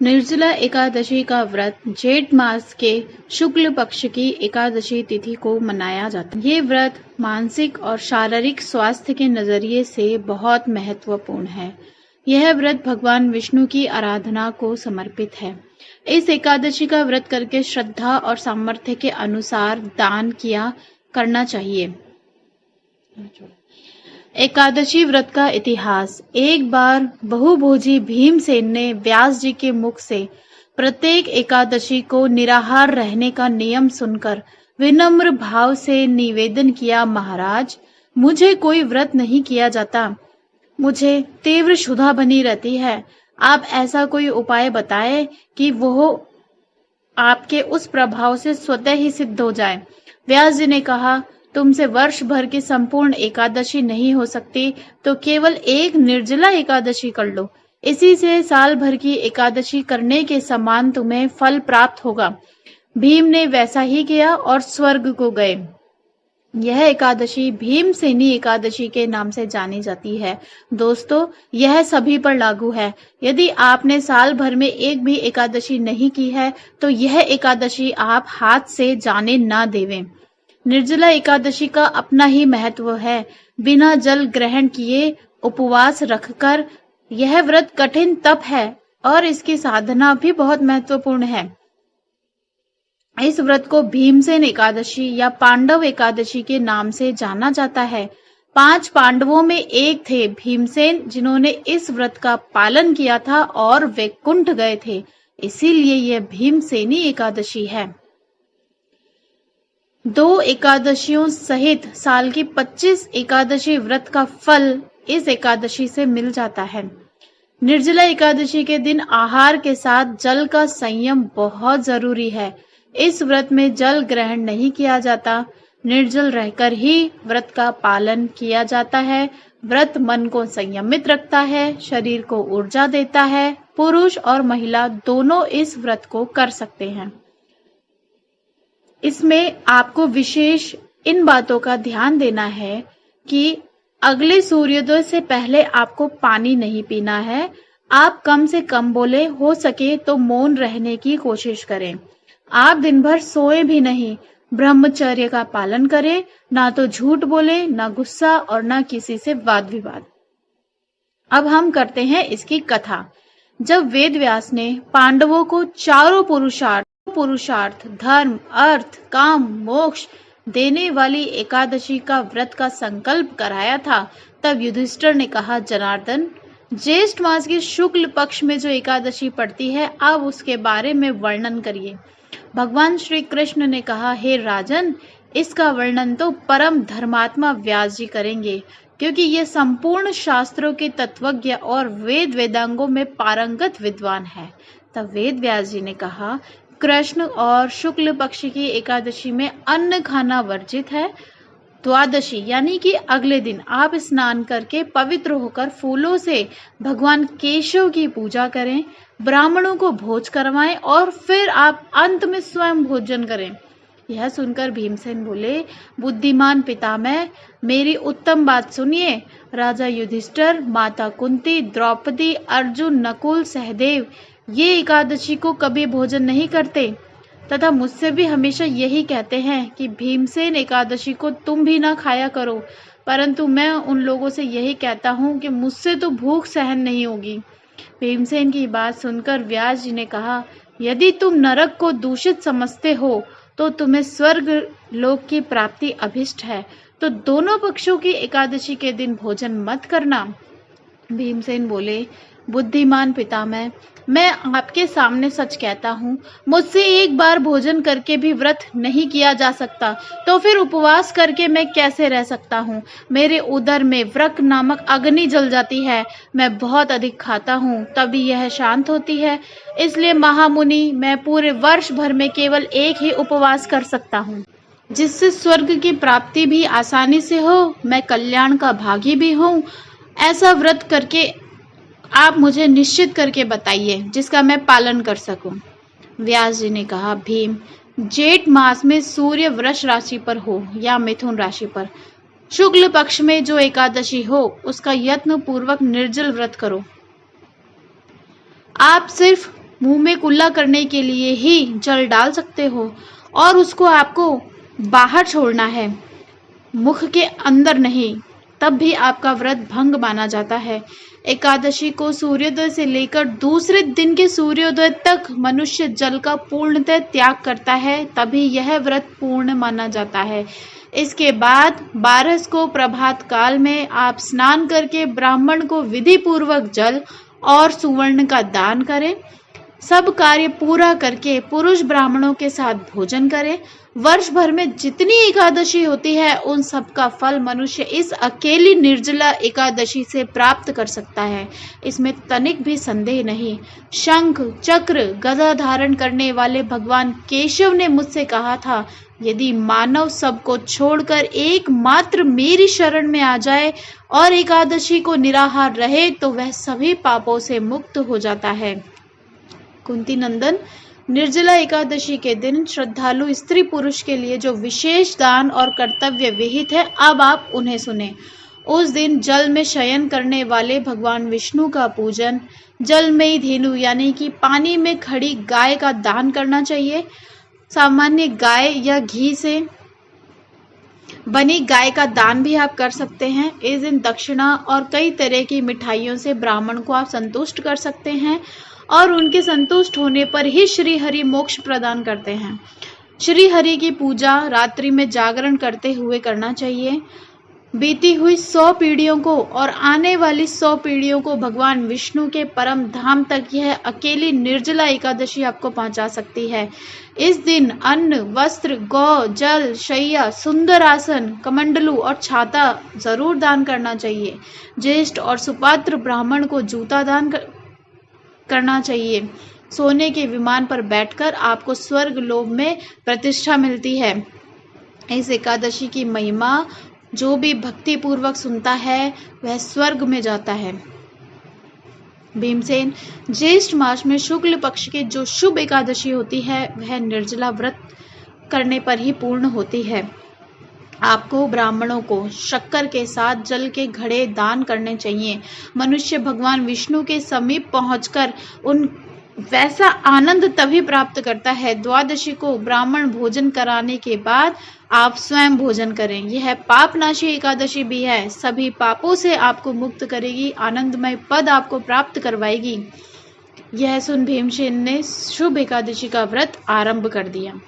निर्जला एकादशी का व्रत जेठ मास के शुक्ल पक्ष की एकादशी तिथि को मनाया जाता है। ये व्रत मानसिक और शारीरिक स्वास्थ्य के नजरिए से बहुत महत्वपूर्ण है। यह व्रत भगवान विष्णु की आराधना को समर्पित है। इस एकादशी का व्रत करके श्रद्धा और सामर्थ्य के अनुसार दान किया करना चाहिए। एकादशी व्रत का इतिहास। एक बार बहुभोजी भीमसेन ने व्यास जी के मुख से प्रत्येक एकादशी को निराहार रहने का नियम सुनकर विनम्र भाव से निवेदन किया, महाराज, मुझे कोई व्रत नहीं किया जाता, मुझे तीव्र क्षुधा बनी रहती है। आप ऐसा कोई उपाय बताएं कि वो आपके उस प्रभाव से स्वतः ही सिद्ध हो जाए। व्यास जी ने कहा, तुमसे वर्ष भर की संपूर्ण एकादशी नहीं हो सकती तो केवल एक निर्जला एकादशी कर लो। इसी से साल भर की एकादशी करने के समान तुम्हें फल प्राप्त होगा। भीम ने वैसा ही किया और स्वर्ग को गए। यह एकादशी भीमसेनी एकादशी के नाम से जानी जाती है। दोस्तों, यह सभी पर लागू है। यदि आपने साल भर में एक भी एकादशी नहीं की है तो यह एकादशी आप हाथ से जाने ना देवें। निर्जला एकादशी का अपना ही महत्व है। बिना जल ग्रहण किए उपवास रखकर यह व्रत कठिन तप है और इसकी साधना भी बहुत महत्वपूर्ण है। इस व्रत को भीमसेन एकादशी या पांडव एकादशी के नाम से जाना जाता है। 5 पांडवों में एक थे भीमसेन, जिन्होंने इस व्रत का पालन किया था और वैकुंठ गए थे, इसीलिए यह भीमसेनी एकादशी है। 2 एकादशियों सहित साल की 25 एकादशी व्रत का फल इस एकादशी से मिल जाता है। निर्जला एकादशी के दिन आहार के साथ जल का संयम बहुत जरूरी है। इस व्रत में जल ग्रहण नहीं किया जाता, निर्जल रहकर ही व्रत का पालन किया जाता है। व्रत मन को संयमित रखता है, शरीर को ऊर्जा देता है। पुरुष और महिला दोनों इस व्रत को कर सकते हैं। इसमें आपको विशेष इन बातों का ध्यान देना है कि अगले सूर्योदय से पहले आपको पानी नहीं पीना है। आप कम से कम बोले, हो सके तो मौन रहने की कोशिश करें। आप दिन भर सोए भी नहीं, ब्रह्मचर्य का पालन करें। ना तो झूठ बोले, ना गुस्सा और ना किसी से वाद विवाद। अब हम करते हैं इसकी कथा। जब वेद व्यास ने पांडवों को चारों पुरुषार्थ धर्म, अर्थ, काम, मोक्ष देने वाली एकादशी का व्रत का संकल्प कराया था, तब युधिष्ठिर ने कहा, जनार्दन, ज्येष्ठ मास के शुक्ल पक्ष में जो एकादशी पड़ती है, आप उसके बारे में वर्णन करिए। भगवान श्री कृष्ण ने कहा, हे राजन, इसका वर्णन तो परम धर्मात्मा व्यास जी करेंगे, क्योंकि ये संपूर्ण शास्त्रों के तत्वज्ञ और वेद वेदांगों में पारंगत विद्वान है। तब वेद व्यास जी ने कहा, कृष्ण और शुक्ल पक्ष की एकादशी में अन्न खाना वर्जित है। द्वादशी यानी कि अगले दिन आप स्नान करके पवित्र होकर फूलों से भगवान केशव की पूजा करें, ब्राह्मणों को भोज करवाएं और फिर आप अंत में स्वयं भोजन करें। यह सुनकर भीमसेन बोले, बुद्धिमान पितामह, मेरी उत्तम बात सुनिए। राजा युधिष्ठिर, माता कुंती, द्रौपदी, अर्जुन, नकुल, सहदेव ये एकादशी को कभी भोजन नहीं करते तथा मुझसे भी हमेशा यही कहते हैं कि भीमसेन एकादशी को तुम भी ना खाया करो, परंतु मैं उन लोगों से यही कहता हूँ कि मुझसे तो भूख सहन नहीं होगी। भीमसेन की बात सुनकर व्यास जी ने कहा, यदि तुम नरक को दूषित समझते हो तो तुम्हें स्वर्ग लोक की प्राप्ति अभिष्ट है, तो दोनों पक्षों की एकादशी के दिन भोजन मत करना। भीमसेन बोले, बुद्धिमान पितामह, मैं आपके सामने सच कहता हूँ, मुझसे एक बार भोजन करके भी व्रत नहीं किया जा सकता, तो फिर उपवास करके मैं कैसे रह सकता हूँ। मेरे उदर में व्रक नामक अग्नि जल जाती है। मैं बहुत अधिक खाता हूँ, तभी यह शांत होती है। इसलिए महामुनि, मैं पूरे वर्ष भर में केवल एक ही उपवास कर सकता हूँ, जिससे स्वर्ग की प्राप्ति भी आसानी से हो, मैं कल्याण का भागी भी हूँ। ऐसा व्रत करके आप मुझे निश्चित करके बताइए, जिसका मैं पालन कर सकूं। व्यास जी ने कहा, भीम, जेठ मास में सूर्य वृष राशि पर हो या मिथुन राशि पर, शुक्ल पक्ष में जो एकादशी हो, उसका यत्न पूर्वक निर्जल व्रत करो। आप सिर्फ मुंह में कुल्ला करने के लिए ही जल डाल सकते हो और उसको आपको बाहर छोड़ना है, मुख के अंदर नहीं, तब भी आपका व्रत भंग माना जाता है। एकादशी को सूर्योदय से लेकर दूसरे दिन के सूर्योदय तक मनुष्य जल का पूर्णतः त्याग करता है, तभी यह व्रत पूर्ण माना जाता है। इसके बाद 12 को प्रभात काल में आप स्नान करके ब्राह्मण को विधि पूर्वक जल और सुवर्ण का दान करें। सब कार्य पूरा करके पुरुष ब्राह्मणों के साथ भोजन करें। वर्ष भर में जितनी एकादशी होती है उन सब का फल मनुष्य इस अकेली निर्जला एकादशी से प्राप्त कर सकता है, इसमें तनिक भी संदेह नहीं। शंख चक्र गदा धारण करने वाले भगवान केशव ने मुझसे कहा था, यदि मानव सबको छोड़कर एकमात्र मेरी शरण में आ जाए और एकादशी को निराहार रहे तो वह सभी पापों से मुक्त हो जाता है। कुंती नंदन, निर्जला एकादशी के दिन श्रद्धालु स्त्री पुरुष के लिए जो विशेष दान और कर्तव्य विहित है, अब आप उन्हें सुने। उस दिन जल में शयन करने वाले भगवान विष्णु का पूजन, जलमयी धेनु यानी कि पानी में खड़ी गाय का दान करना चाहिए। सामान्य गाय या घी से बनी गाय का दान भी आप कर सकते हैं। इस दिन दक्षिणा और कई तरह की मिठाइयों से ब्राह्मण को आप संतुष्ट कर सकते हैं और उनके संतुष्ट होने पर ही श्री हरि मोक्ष प्रदान करते हैं। श्री हरि की पूजा रात्रि में जागरण करते हुए करना चाहिए। बीती हुई 100 पीढ़ियों को और आने वाली 100 पीढ़ियों को भगवान विष्णु के परम धाम तक यह अकेली निर्जला एकादशी आपको पहुंचा सकती है। इस दिन अन्न, वस्त्र, गौ, जल, शैया, सुंदर आसन, कमंडलू और छाता जरूर दान करना चाहिए। ज्येष्ठ और सुपात्र ब्राह्मण को जूता दान करना चाहिए। सोने के विमान पर बैठकर आपको स्वर्ग लोक में प्रतिष्ठा मिलती है। इस एकादशी की महिमा जो भी भक्ति पूर्वक सुनता है वह स्वर्ग में जाता है। भीमसेन, ज्येष्ठ मास में शुक्ल पक्ष की जो शुभ एकादशी होती है वह निर्जला व्रत करने पर ही पूर्ण होती है। आपको ब्राह्मणों को शक्कर के साथ जल के घड़े दान करने चाहिए। मनुष्य भगवान विष्णु के समीप पहुंचकर उन वैसा आनंद तभी प्राप्त करता है। द्वादशी को ब्राह्मण भोजन कराने के बाद आप स्वयं भोजन करें। यह पापनाशी एकादशी भी है, सभी पापों से आपको मुक्त करेगी, आनंदमय पद आपको प्राप्त करवाएगी। यह सुन भीमसेन ने शुभ एकादशी का व्रत आरंभ कर दिया।